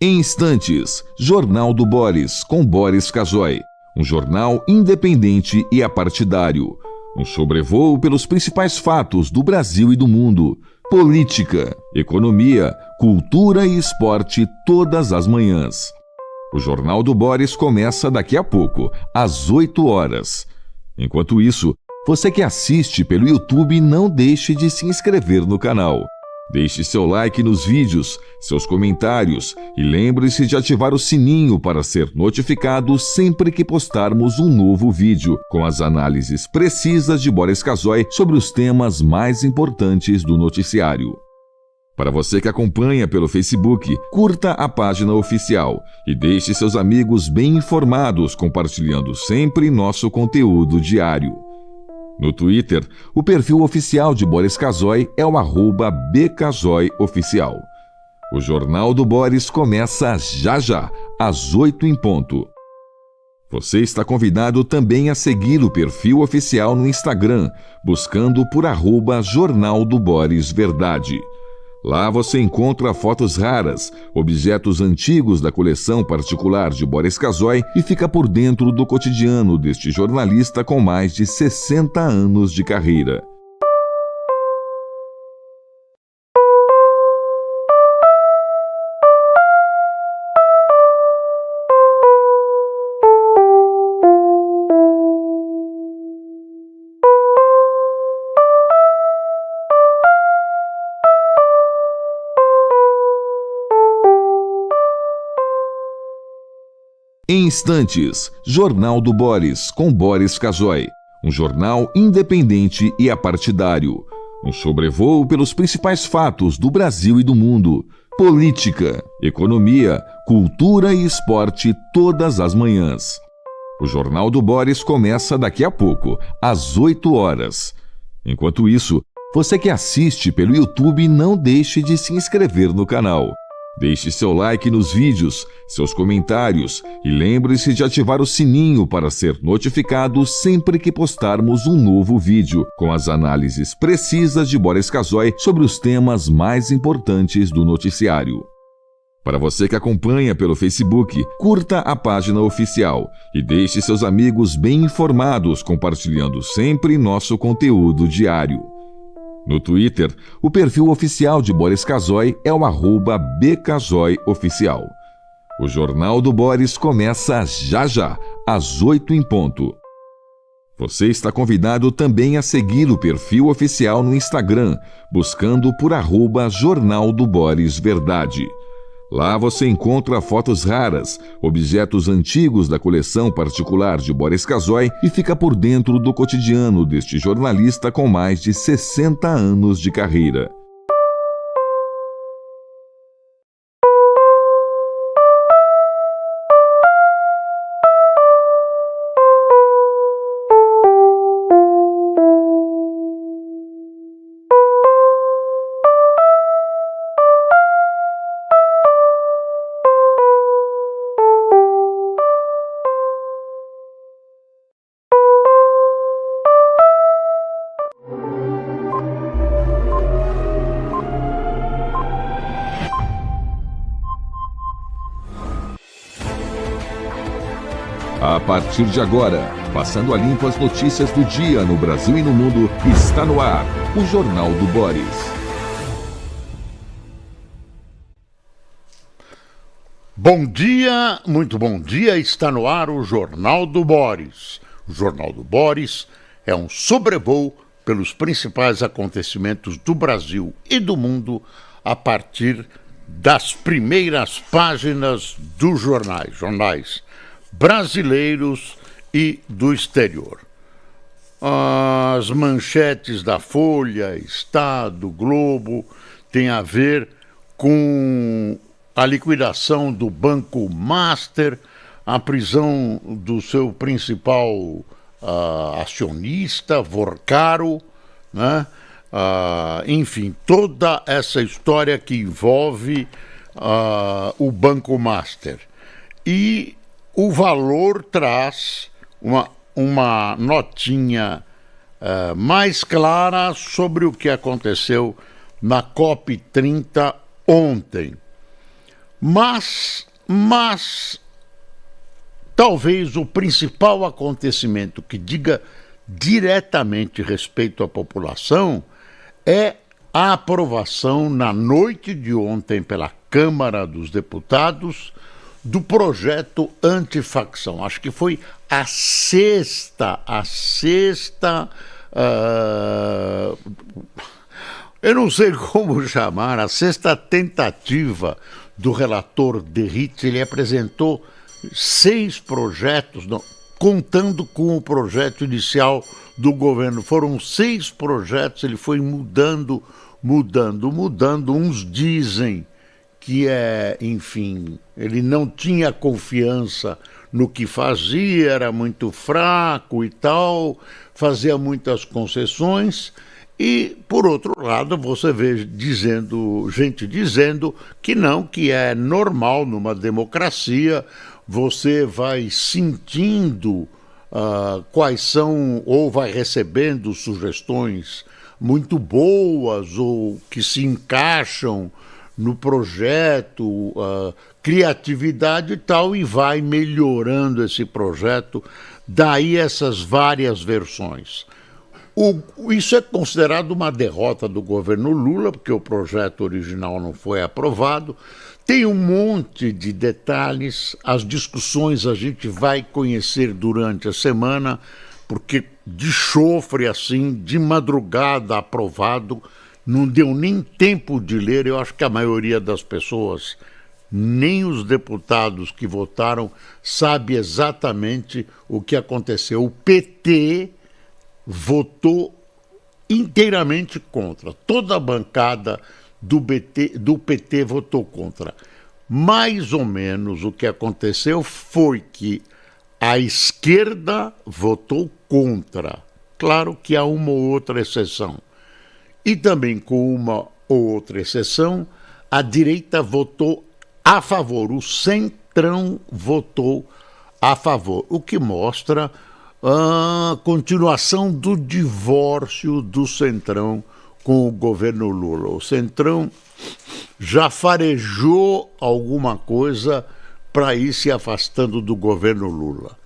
Em instantes, Jornal do Boris, com Boris Casoy. Um jornal independente e apartidário. Um sobrevoo pelos principais fatos do Brasil e do mundo. Política, economia, cultura e esporte todas as manhãs. O Jornal do Boris começa daqui a pouco, às 8 horas. Enquanto isso, você que assiste pelo YouTube, não deixe de se inscrever no canal. Deixe seu like nos vídeos, seus comentários e lembre-se de ativar o sininho para ser notificado sempre que postarmos um novo vídeo com as análises precisas de Boris Casoy sobre os temas mais importantes do noticiário. Para você que acompanha pelo Facebook, curta a página oficial e deixe seus amigos bem informados, compartilhando sempre nosso conteúdo diário. No Twitter, o perfil oficial de Boris Casoy é o @bcasoyoficial. O Jornal do Boris começa já, às 8 em ponto. Você está convidado também a seguir o perfil oficial no Instagram, buscando por @Jornal do Boris Verdade. Lá você encontra fotos raras, objetos antigos da coleção particular de Boris Casoy e fica por dentro do cotidiano deste jornalista com mais de 60 anos de carreira. Em instantes, Jornal do Boris, com Boris Casoy. Um jornal independente e apartidário. Um sobrevoo pelos principais fatos do Brasil e do mundo. Política, economia, cultura e esporte todas as manhãs. O Jornal do Boris começa daqui a pouco, às 8 horas. Enquanto isso, você que assiste pelo YouTube, não deixe de se inscrever no canal. Deixe seu like nos vídeos, seus comentários e lembre-se de ativar o sininho para ser notificado sempre que postarmos um novo vídeo com as análises precisas de Boris Casoy sobre os temas mais importantes do noticiário. Para você que acompanha pelo Facebook, curta a página oficial e deixe seus amigos bem informados, compartilhando sempre nosso conteúdo diário. No Twitter, o perfil oficial de Boris Casoy é o @bcasoyoficial. O Jornal do Boris começa já, às 8 em ponto. Você está convidado também a seguir o perfil oficial no Instagram, buscando por @Jornal do Boris Verdade. Lá você encontra fotos raras, objetos antigos da coleção particular de Boris Casoy e fica por dentro do cotidiano deste jornalista com mais de 60 anos de carreira. A partir de agora, passando a limpo as notícias do dia no Brasil e no mundo, está no ar o Jornal do Boris. Bom dia, muito bom dia, está no ar o Jornal do Boris. O Jornal do Boris é um sobrevoo pelos principais acontecimentos do Brasil e do mundo a partir das primeiras páginas dos jornais brasileiros e do exterior. As manchetes da Folha, Estado, Globo têm a ver com a liquidação do Banco Master, a prisão do seu principal acionista, Vorcaro, né? Enfim, toda essa história que envolve o Banco Master. E o Valor traz uma notinha mais clara sobre o que aconteceu na COP30 ontem. Mas talvez o principal acontecimento que diga diretamente respeito à população é a aprovação na noite de ontem pela Câmara dos Deputados do projeto antifacção. Acho que foi a sexta, eu não sei como chamar, a sexta tentativa do relator Derrite. Ele apresentou 6 projetos, não, contando com o projeto inicial do governo. Foram 6 projetos, ele foi mudando. Uns dizem que enfim, ele não tinha confiança no que fazia, era muito fraco e tal, fazia muitas concessões. E, por outro lado, você vê gente dizendo que não, que é normal numa democracia, você vai sentindo quais são, ou vai recebendo sugestões muito boas ou que se encaixam no projeto, criatividade e tal, e vai melhorando esse projeto, daí essas várias versões. Isso é considerado uma derrota do governo Lula, porque o projeto original não foi aprovado. Tem um monte de detalhes, as discussões a gente vai conhecer durante a semana, porque de chofre assim, de madrugada aprovado, não deu nem tempo de ler. Eu acho que a maioria das pessoas, nem os deputados que votaram, sabe exatamente o que aconteceu. O PT votou inteiramente contra. Toda a bancada do PT votou contra. Mais ou menos o que aconteceu foi que a esquerda votou contra. Claro que há uma ou outra exceção. E também, com uma ou outra exceção, a direita votou a favor. O Centrão votou a favor, o que mostra a continuação do divórcio do Centrão com o governo Lula. O Centrão já farejou alguma coisa para ir se afastando do governo Lula.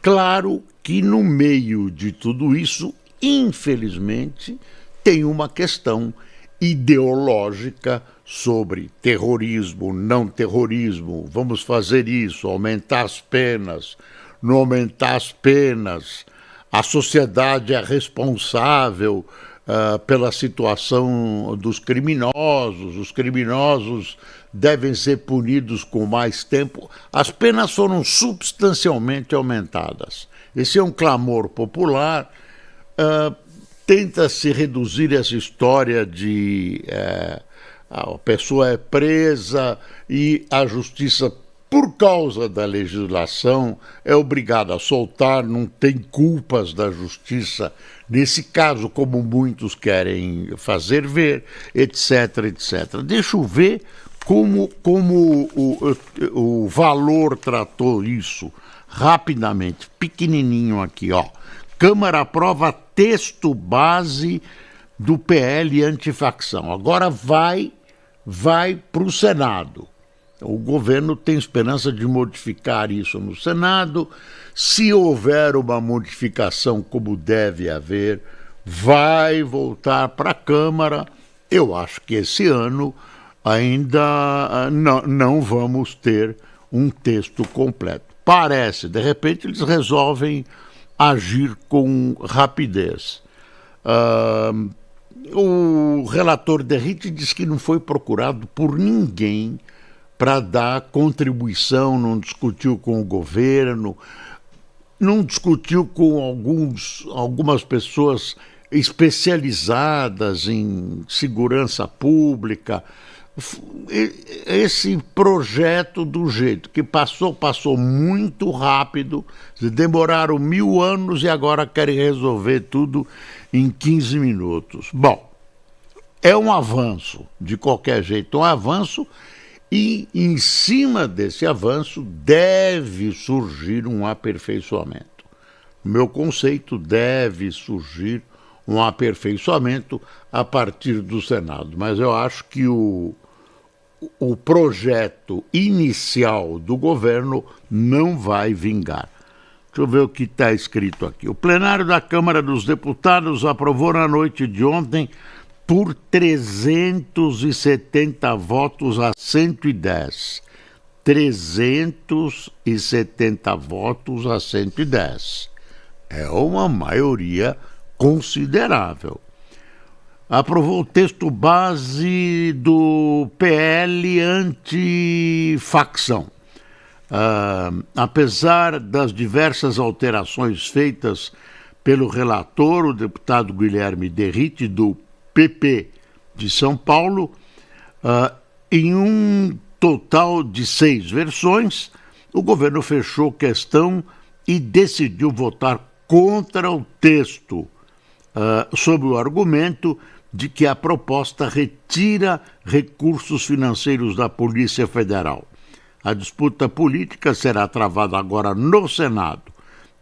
Claro que no meio de tudo isso, infelizmente, tem uma questão ideológica sobre terrorismo, não terrorismo, vamos fazer isso, aumentar as penas, não aumentar as penas, a sociedade é responsável pela situação dos criminosos, os criminosos devem ser punidos com mais tempo. As penas foram substancialmente aumentadas. Esse é um clamor popular. Tenta-se reduzir essa história de a pessoa é presa e a justiça, por causa da legislação, é obrigada a soltar, não tem culpas da justiça, nesse caso, como muitos querem fazer ver, etc, etc. Deixa eu ver como o Valor tratou isso rapidamente, pequenininho aqui, ó. Câmara aprova texto base do PL antifacção. Agora vai para o Senado. O governo tem esperança de modificar isso no Senado. Se houver uma modificação, como deve haver, vai voltar para a Câmara. Eu acho que esse ano ainda não vamos ter um texto completo. Parece, de repente, eles resolvem agir com rapidez. O relator Derrite diz que não foi procurado por ninguém para dar contribuição, não discutiu com o governo, não discutiu com algumas pessoas especializadas em segurança pública. Esse projeto, do jeito que passou muito rápido, demoraram 1000 anos e agora querem resolver tudo em 15 minutos. Bom, é um avanço, de qualquer jeito, um avanço, e em cima desse avanço deve surgir um aperfeiçoamento. No meu conceito, deve surgir um aperfeiçoamento a partir do Senado, mas eu acho que o o projeto inicial do governo não vai vingar. Deixa eu ver o que está escrito aqui. O plenário da Câmara dos Deputados aprovou na noite de ontem por 370 votos a 110. 370 votos a 110. É uma maioria considerável. Aprovou o texto base do PL antifacção. Apesar das diversas alterações feitas pelo relator, o deputado Guilherme Derrite, do PP de São Paulo, em um total de 6 versões, o governo fechou questão e decidiu votar contra o texto, sob o argumento de que a proposta retira recursos financeiros da Polícia Federal. A disputa política será travada agora no Senado.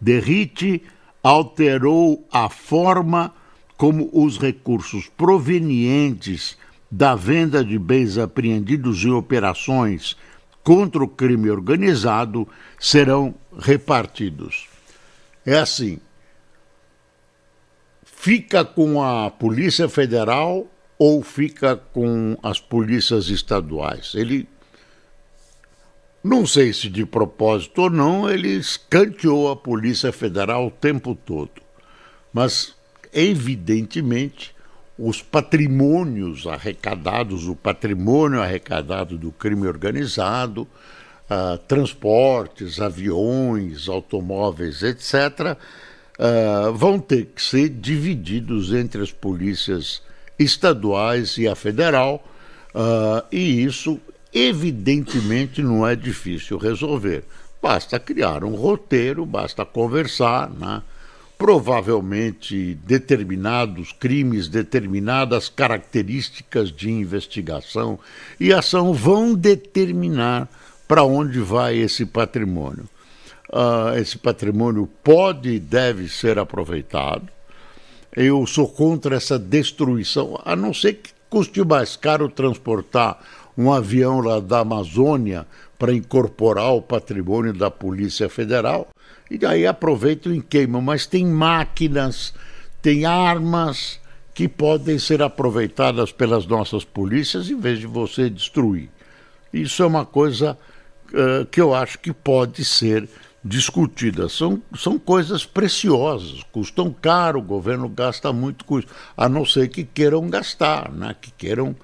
Derrite alterou a forma como os recursos provenientes da venda de bens apreendidos em operações contra o crime organizado serão repartidos. É assim, fica com a Polícia Federal ou fica com as polícias estaduais? Ele, não sei se de propósito ou não, ele escanteou a Polícia Federal o tempo todo. Mas, evidentemente, os patrimônios arrecadados, o patrimônio arrecadado do crime organizado, transportes, aviões, automóveis, etc., vão ter que ser divididos entre as polícias estaduais e a federal, e isso, evidentemente, não é difícil resolver. Basta criar um roteiro, basta conversar, né? Provavelmente determinados crimes, determinadas características de investigação e ação vão determinar para onde vai esse patrimônio. Esse patrimônio pode e deve ser aproveitado. Eu sou contra essa destruição, a não ser que custe mais caro transportar um avião lá da Amazônia para incorporar ao patrimônio da Polícia Federal, e aí aproveitam e queimam. Mas tem máquinas, tem armas que podem ser aproveitadas pelas nossas polícias em vez de você destruir. Isso é uma coisa que eu acho que pode ser discutida. São coisas preciosas, custam caro, o governo gasta muito com isso, a não ser que queiram gastar, né? Que queiram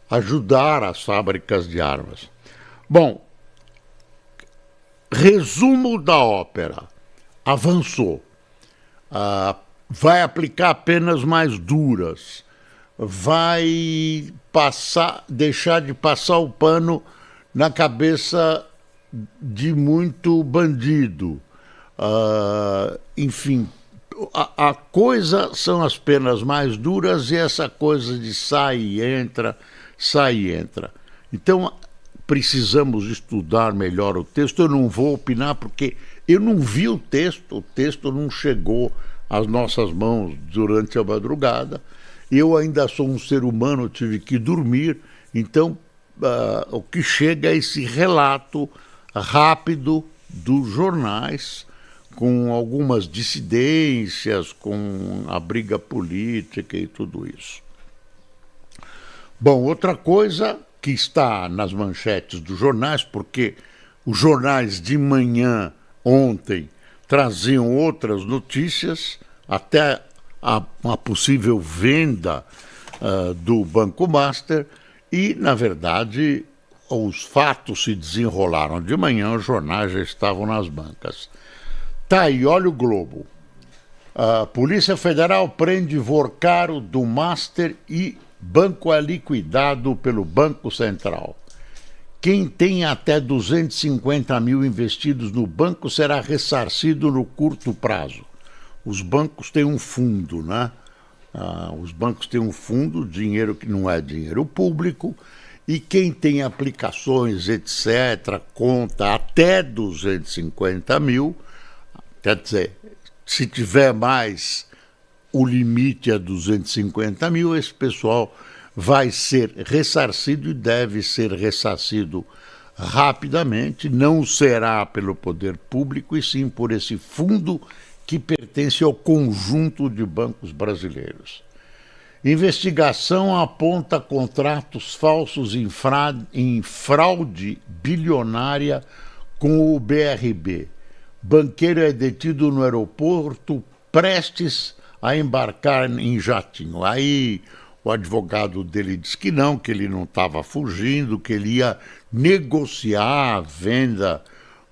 ajudar as fábricas de armas. Bom, resumo da ópera. Avançou. Vai aplicar penas mais duras. Vai deixar de passar o pano na cabeça de muito bandido. Enfim, a coisa são as penas mais duras e essa coisa de sai e entra. Então, precisamos estudar melhor o texto. Eu não vou opinar porque eu não vi o texto não chegou às nossas mãos durante a madrugada. Eu ainda sou um ser humano, tive que dormir, então o que chega é esse relato rápido dos jornais, com algumas dissidências, com a briga política e tudo isso. Bom, outra coisa que está nas manchetes dos jornais, porque os jornais de manhã, ontem, traziam outras notícias, até uma possível venda do Banco Master, e, na verdade, os fatos se desenrolaram de manhã, os jornais já estavam nas bancas. Tá aí, olha o Globo. A Polícia Federal prende Vorcaro do Master e banco é liquidado pelo Banco Central. Quem tem até 250 mil investidos no banco será ressarcido no curto prazo. Os bancos têm um fundo, né? Os bancos têm um fundo, dinheiro que não é dinheiro público, e quem tem aplicações, etc., conta até 250 mil, quer dizer, se tiver mais, o limite é 250 mil, esse pessoal vai ser ressarcido e deve ser ressarcido rapidamente. Não será pelo poder público, e sim por esse fundo que pertence ao conjunto de bancos brasileiros. Investigação aponta contratos falsos em fraude bilionária com o BRB. Banqueiro é detido no aeroporto, prestes a embarcar em jatinho. Aí o advogado dele disse que ele não estava fugindo, que ele ia negociar a venda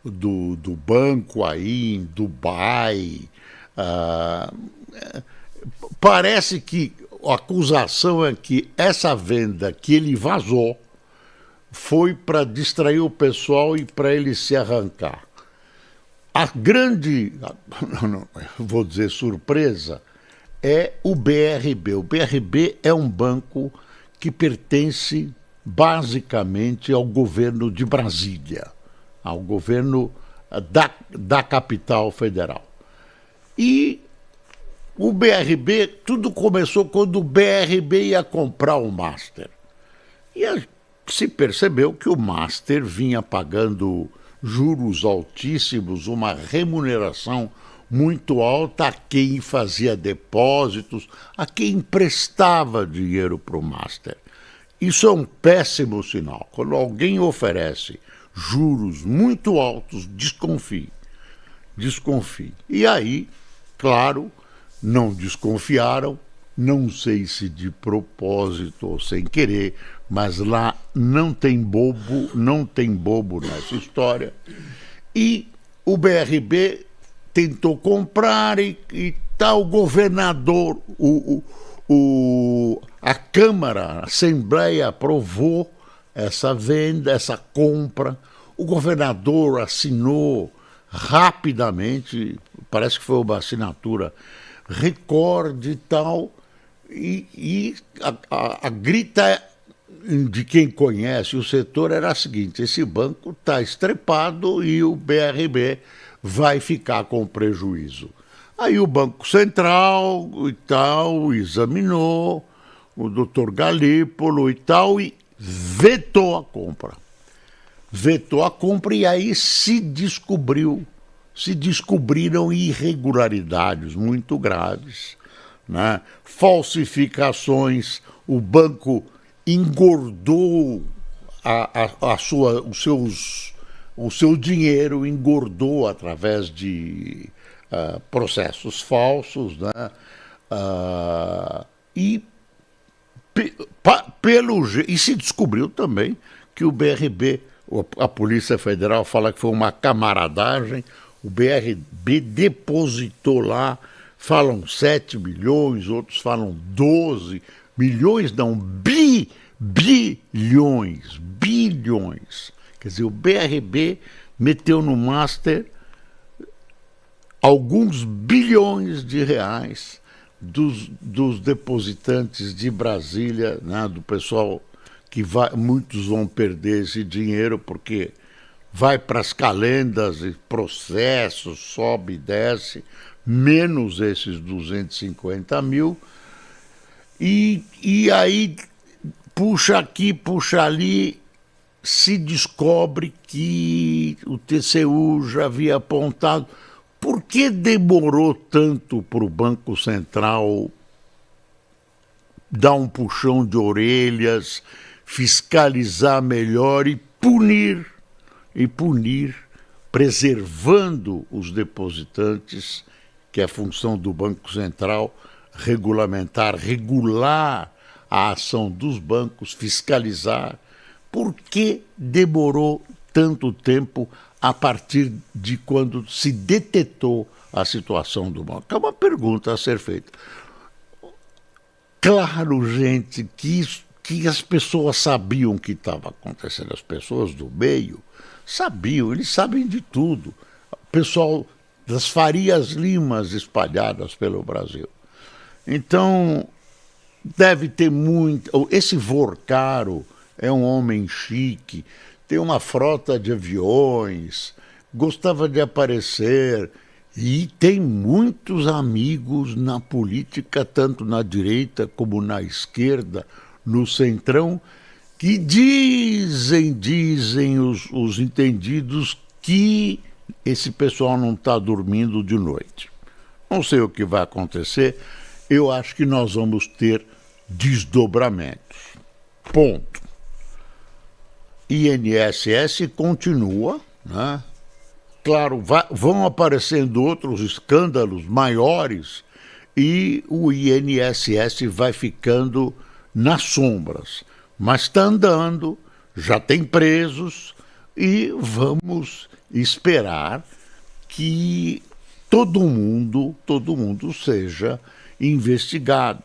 do banco aí em Dubai. Parece que a acusação é que essa venda que ele vazou foi para distrair o pessoal e para ele se arrancar. A grande, vou dizer, surpresa é o BRB. O BRB é um banco que pertence basicamente ao governo de Brasília, ao governo da capital federal. E o BRB, tudo começou quando o BRB ia comprar o Master. E se percebeu que o Master vinha pagando juros altíssimos, uma remuneração muito alta a quem fazia depósitos, a quem emprestava dinheiro para o Master. Isso é um péssimo sinal. Quando alguém oferece juros muito altos, desconfie. Desconfie. E aí, claro, não desconfiaram, não sei se de propósito ou sem querer, mas lá não tem bobo nessa história. E o BRB tentou comprar e tal governador, a Câmara, a Assembleia aprovou essa venda, essa compra. O governador assinou rapidamente, parece que foi uma assinatura recorde e tal, e a grita de quem conhece o setor era a seguinte: esse banco está estrepado e o BRB vai ficar com prejuízo. Aí o Banco Central e tal examinou, o doutor Galípolo e tal, e vetou a compra. Vetou a compra e aí se descobriram irregularidades muito graves, né? Falsificações, o banco engordou o seu dinheiro, engordou através de processos falsos, né? E se descobriu também que o BRB, a Polícia Federal fala que foi uma camaradagem, o BRB depositou lá, falam 7 milhões, outros falam 12 milhões, não, bilhões. Quer dizer, o BRB meteu no Master alguns bilhões de reais dos depositantes de Brasília, né, do pessoal que muitos vão perder esse dinheiro porque vai para as calendas e processos, sobe e desce, menos esses 250 mil, e aí puxa aqui, puxa ali, se descobre que o TCU já havia apontado. Por que demorou tanto para o Banco Central dar um puxão de orelhas, fiscalizar melhor e punir, preservando os depositantes, que é a função do Banco Central, regular a ação dos bancos, fiscalizar? Por que demorou tanto tempo a partir de quando se detetou a situação do banco? É uma pergunta a ser feita. Claro, gente, que as pessoas sabiam o que estava acontecendo, as pessoas do meio sabiam, eles sabem de tudo. O pessoal das Farias Limas espalhadas pelo Brasil. Então, deve ter muito. Esse Vorcaro é um homem chique, tem uma frota de aviões, gostava de aparecer e tem muitos amigos na política, tanto na direita como na esquerda, no Centrão, que dizem os entendidos que esse pessoal não está dormindo de noite. Não sei o que vai acontecer, eu acho que nós vamos ter desdobramentos. Ponto. INSS continua, né? Claro, vão aparecendo outros escândalos maiores e o INSS vai ficando nas sombras. Mas está andando, já tem presos e vamos esperar que todo mundo seja investigado.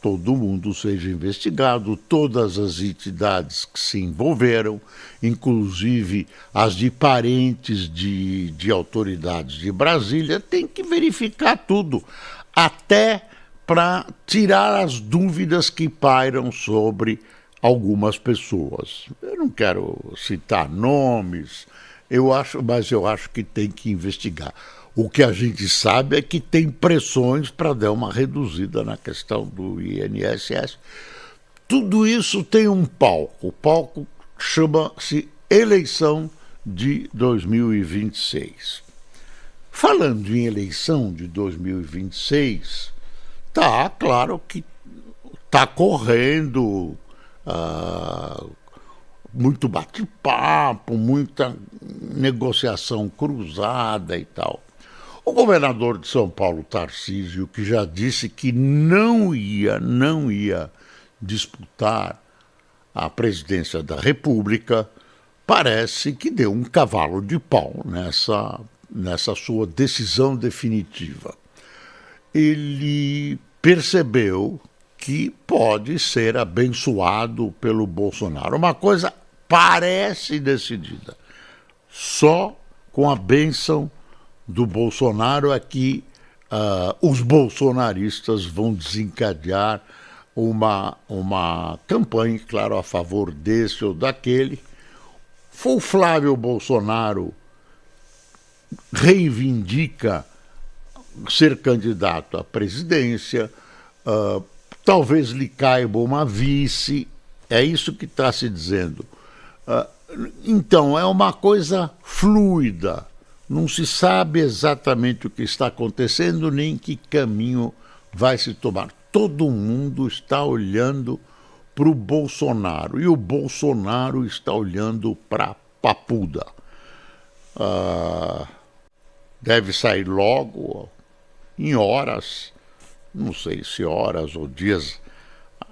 Todo mundo seja investigado, todas as entidades que se envolveram, inclusive as de parentes de autoridades de Brasília, tem que verificar tudo, até para tirar as dúvidas que pairam sobre algumas pessoas. Eu não quero citar nomes, mas eu acho que tem que investigar. O que a gente sabe é que tem pressões para dar uma reduzida na questão do INSS. Tudo isso tem um palco. O palco chama-se eleição de 2026. Falando em eleição de 2026, tá claro que está correndo muito bate-papo, muita negociação cruzada e tal. O governador de São Paulo, Tarcísio, que já disse que não ia disputar a presidência da República, parece que deu um cavalo de pau nessa sua decisão definitiva. Ele percebeu que pode ser abençoado pelo Bolsonaro. Uma coisa parece decidida. Só com a bênção do Bolsonaro é que os bolsonaristas vão desencadear uma campanha, claro, a favor desse ou daquele. O Flávio Bolsonaro reivindica ser candidato à presidência, talvez lhe caiba uma vice, é isso que está se dizendo. Então, é uma coisa fluida, não se sabe exatamente o que está acontecendo, nem que caminho vai se tomar. Todo mundo está olhando para o Bolsonaro, e o Bolsonaro está olhando para a Papuda. Deve sair logo, em horas, não sei se horas ou dias,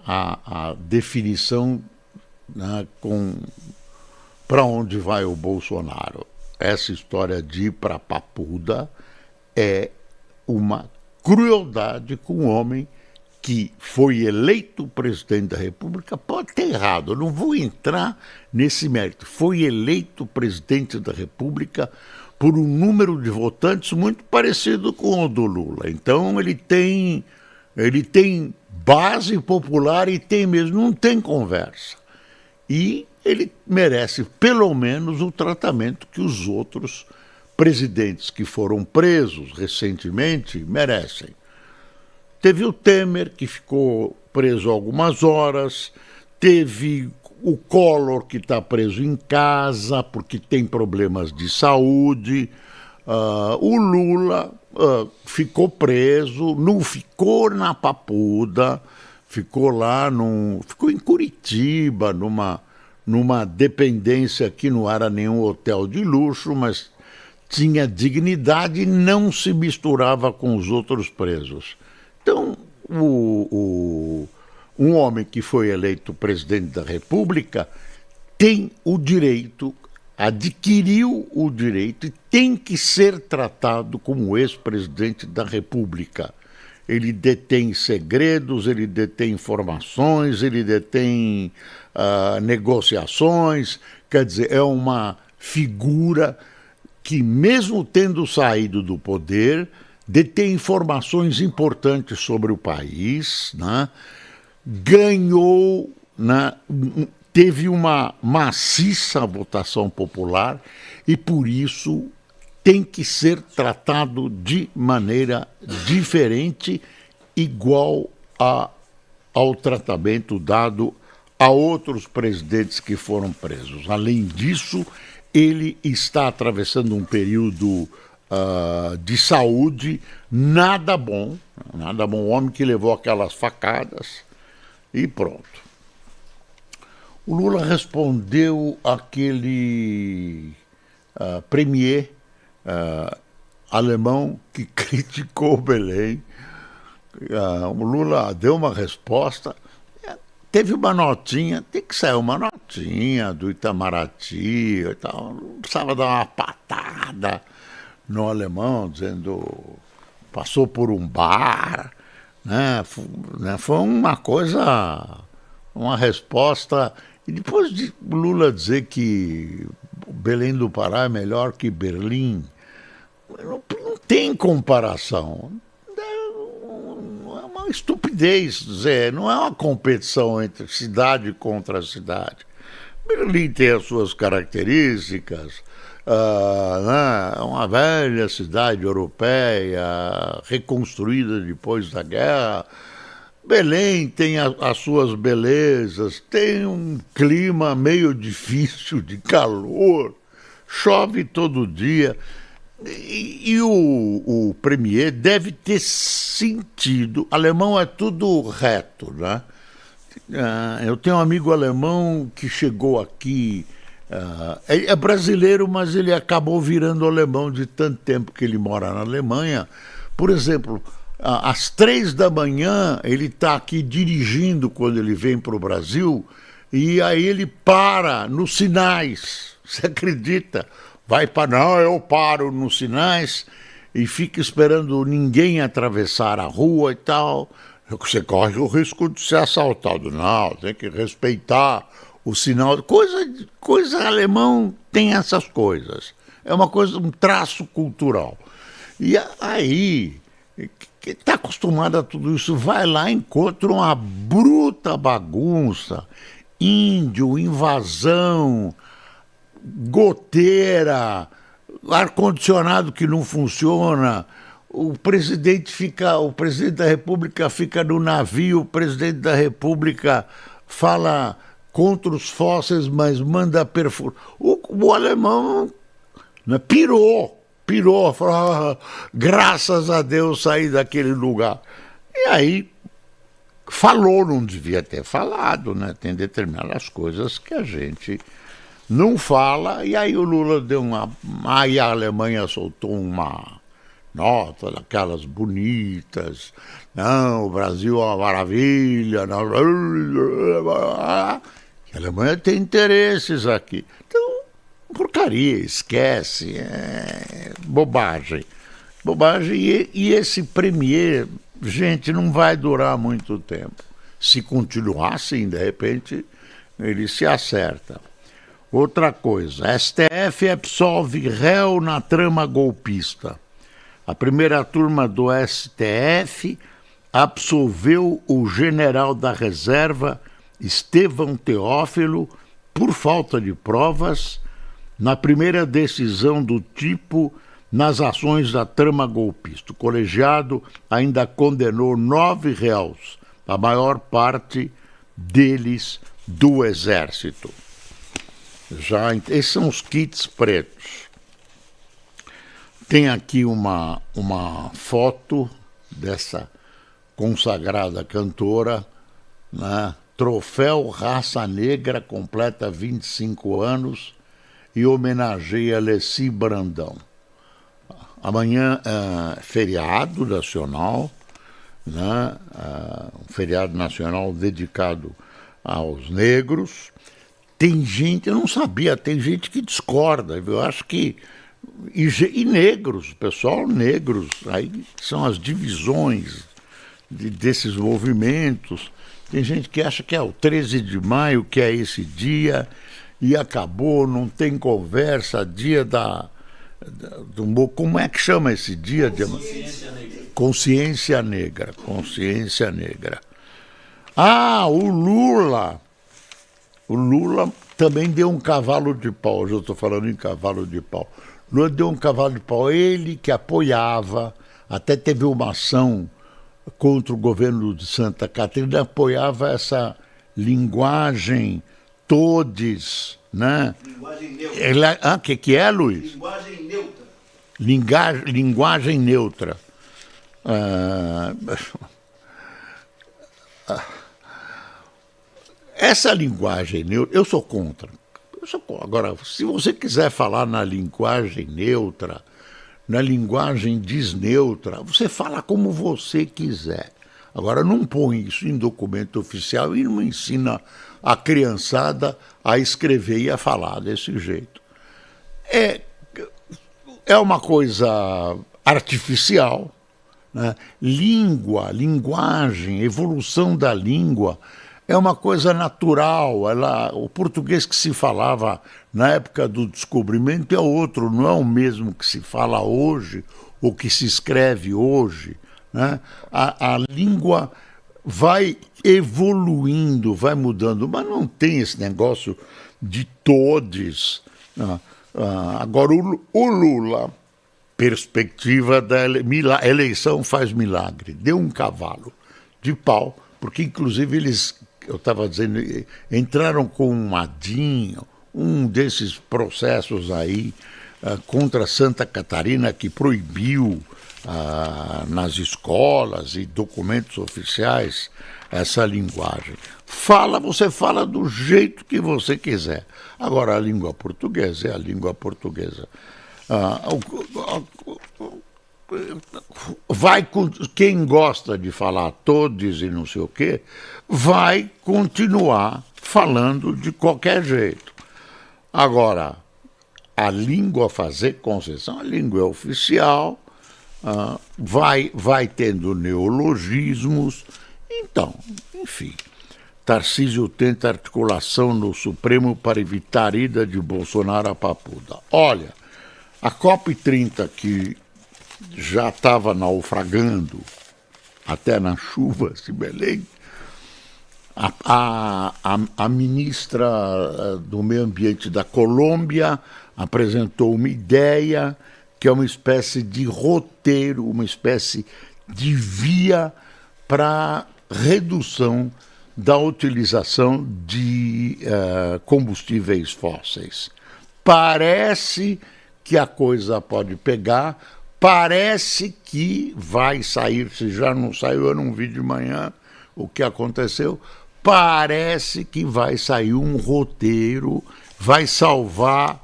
a definição, né, para onde vai o Bolsonaro. Essa história de ir para a Papuda é uma crueldade com um homem que foi eleito presidente da República. Pode ter errado, eu não vou entrar nesse mérito. Foi eleito presidente da República por um número de votantes muito parecido com o do Lula. Então ele tem base popular e tem mesmo, não tem conversa. E ele merece pelo menos o tratamento que os outros presidentes que foram presos recentemente merecem. Teve o Temer, que ficou preso algumas horas, teve o Collor, que está preso em casa porque tem problemas de saúde, o Lula ficou preso, não ficou na Papuda, ficou em Curitiba, numa dependência que não era nenhum hotel de luxo, mas tinha dignidade e não se misturava com os outros presos. Então, um homem que foi eleito presidente da República tem o direito, adquiriu o direito e tem que ser tratado como ex-presidente da República. Ele detém segredos, ele detém informações, ele detém negociações, quer dizer, é uma figura que, mesmo tendo saído do poder, detém informações importantes sobre o país, né? Ganhou, né? Teve uma maciça votação popular e, por isso, tem que ser tratado de maneira diferente, igual a ao tratamento dado a outros presidentes que foram presos. Além disso, ele está atravessando um período de saúde nada bom. O homem que levou aquelas facadas e pronto. O Lula respondeu aquele premier alemão que criticou Belém. O Lula deu uma resposta, teve uma notinha, tem que sair uma notinha do Itamaraty e tal, não precisava dar uma patada no alemão, dizendo, passou por um bar, né? Foi uma coisa, uma resposta. E depois de Lula dizer que Belém do Pará é melhor que Berlim, não tem comparação. É uma estupidez dizer, não é uma competição entre cidade contra cidade. Berlim tem as suas características, é uma velha cidade europeia, reconstruída depois da guerra. Belém tem as suas belezas, tem um clima meio difícil de calor, chove todo dia. E o premier deve ter sentido. Alemão é tudo reto, né? Eu tenho um amigo alemão que chegou aqui, é brasileiro, mas ele acabou virando alemão de tanto tempo que ele mora na Alemanha. Por exemplo, às 3 da manhã ele está aqui dirigindo quando ele vem para o Brasil, e aí ele para nos sinais. Você acredita? Vai para, não, eu paro nos sinais e fica esperando ninguém atravessar a rua e tal. Você corre o risco de ser assaltado. Não, tem que respeitar o sinal. Coisa alemão tem essas coisas. É uma coisa, um traço cultural. E aí, que está acostumado a tudo isso, vai lá e encontra uma bruta bagunça, índio, invasão, goteira, ar-condicionado que não funciona, o presidente da República fica no navio, o presidente da República fala contra os fósseis, mas manda perfurar. O alemão, né, pirou, falou, graças a Deus saí daquele lugar. E aí falou, não devia ter falado, né? Tem determinadas coisas que a gente não fala, e aí o Lula deu aí a Alemanha soltou uma nota daquelas bonitas, não, o Brasil é uma maravilha, não, a Alemanha tem interesses aqui. Então, porcaria, esquece, bobagem. E esse premier, gente, não vai durar muito tempo. Se continuar assim, de repente, ele se acerta. Outra coisa, STF absolve réu na trama golpista. A primeira turma do STF absolveu o general da reserva Estevão Teófilo por falta de provas na primeira decisão do tipo nas ações da trama golpista. O colegiado ainda condenou 9 réus, a maior parte deles do Exército. Esses são os kits pretos. Tem aqui uma foto dessa consagrada cantora, né? Troféu Raça Negra, completa 25 anos e homenageia Leci Brandão. Amanhã é feriado nacional, né? Um feriado nacional dedicado aos negros. Tem gente, eu não sabia, tem gente que discorda, eu acho que... E negros, pessoal negros, aí são as divisões desses movimentos. Tem gente que acha que é o 13 de maio, que é esse dia, e acabou, não tem conversa, dia como é que chama esse dia? Consciência Negra. Consciência Negra. O Lula também deu um cavalo de pau, hoje eu estou falando em cavalo de pau. Lula deu um cavalo de pau, ele que apoiava, até teve uma ação contra o governo de Santa Catarina apoiava essa linguagem todes, né? Linguagem neutra. Que é, Luiz? Linguagem neutra. Linguagem neutra. Essa linguagem neutra, eu sou contra. Agora, se você quiser falar na linguagem neutra, na linguagem desneutra, você fala como você quiser. Agora, não põe isso em documento oficial e não ensina a criançada a escrever e a falar desse jeito. É uma coisa artificial, né? Linguagem, evolução da língua é uma coisa natural. O português que se falava na época do descobrimento é outro, não é o mesmo que se fala hoje ou que se escreve hoje, né? A língua vai evoluindo, vai mudando, mas não tem esse negócio de todes. Agora, o Lula, perspectiva da eleição faz milagre, deu um cavalo de pau, porque inclusive eles, eu estava dizendo, entraram com um desses processos aí contra Santa Catarina, que proibiu nas escolas e documentos oficiais essa linguagem. Você fala do jeito que você quiser. Agora, a língua portuguesa é a língua portuguesa. Quem gosta de falar todos e não sei o quê, vai continuar falando de qualquer jeito. Agora, a língua fazer concessão, a língua é oficial, vai tendo neologismos. Então, enfim, Tarcísio tenta articulação no Supremo para evitar ida de Bolsonaro a Papuda. Olha, a COP30, que já estava naufragando, até na chuva, se Belém, a ministra do Meio Ambiente da Colômbia apresentou uma ideia que é uma espécie de roteiro, uma espécie de via para redução da utilização de combustíveis fósseis. Parece que a coisa pode pegar, parece que vai sair, se já não saiu, eu não vi de manhã o que aconteceu, parece que vai sair um roteiro, vai salvar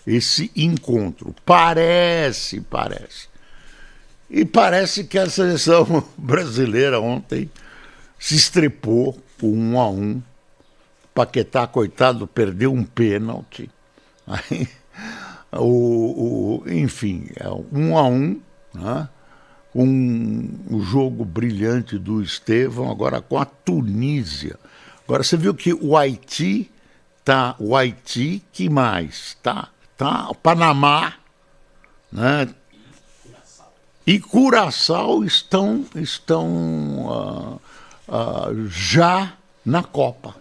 esse encontro. Parece. E parece que a seleção brasileira ontem se estrepou com 1-1. Paquetá, coitado, perdeu um pênalti. Aí, enfim, 1-1, né? O jogo brilhante do Estevão, agora com a Tunísia. Agora, você viu que o Haiti, que mais? O Panamá, né? E Curaçao estão já na Copa.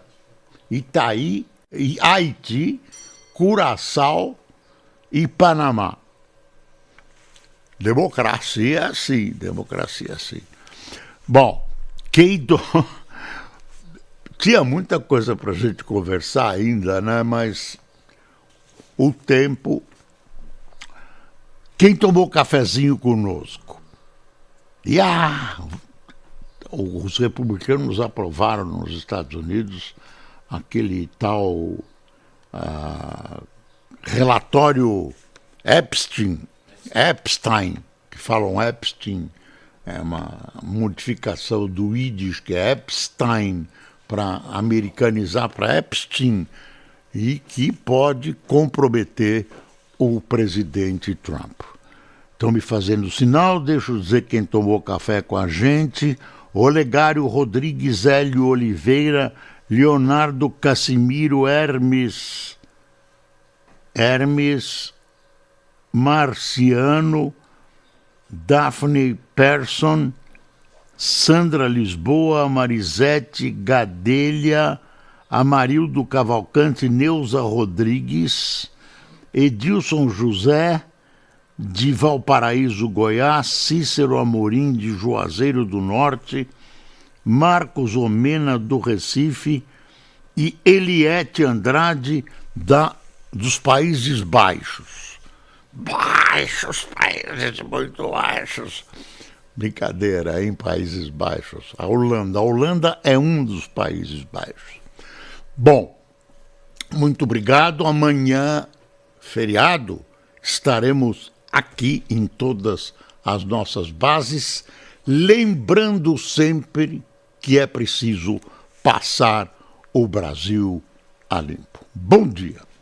Itaí, Haiti, Curaçao e Panamá. Democracia assim. Bom, tinha muita coisa para a gente conversar ainda, né? Mas o tempo... Quem tomou cafezinho conosco? E os republicanos aprovaram nos Estados Unidos aquele tal relatório Epstein, que falam Epstein, é uma modificação do Yiddish, que é Epstein, para americanizar para Epstein, e que pode comprometer o presidente Trump. Estão me fazendo sinal, deixa eu dizer quem tomou café com a gente: Olegário Rodrigues, Hélio Oliveira, Leonardo Casimiro, Hermes Marciano, Daphne Persson, Sandra Lisboa, Marisete Gadelha, Amarildo Cavalcante, Neuza Rodrigues, Edilson José, de Valparaíso, Goiás, Cícero Amorim, de Juazeiro do Norte, Marcos Omena, do Recife, e Eliette Andrade, dos Países Baixos. Baixos, países muito baixos. Brincadeira, em Países Baixos. A Holanda é um dos Países Baixos. Bom, muito obrigado. Amanhã, feriado, estaremos aqui em todas as nossas bases, lembrando sempre que é preciso passar o Brasil a limpo. Bom dia.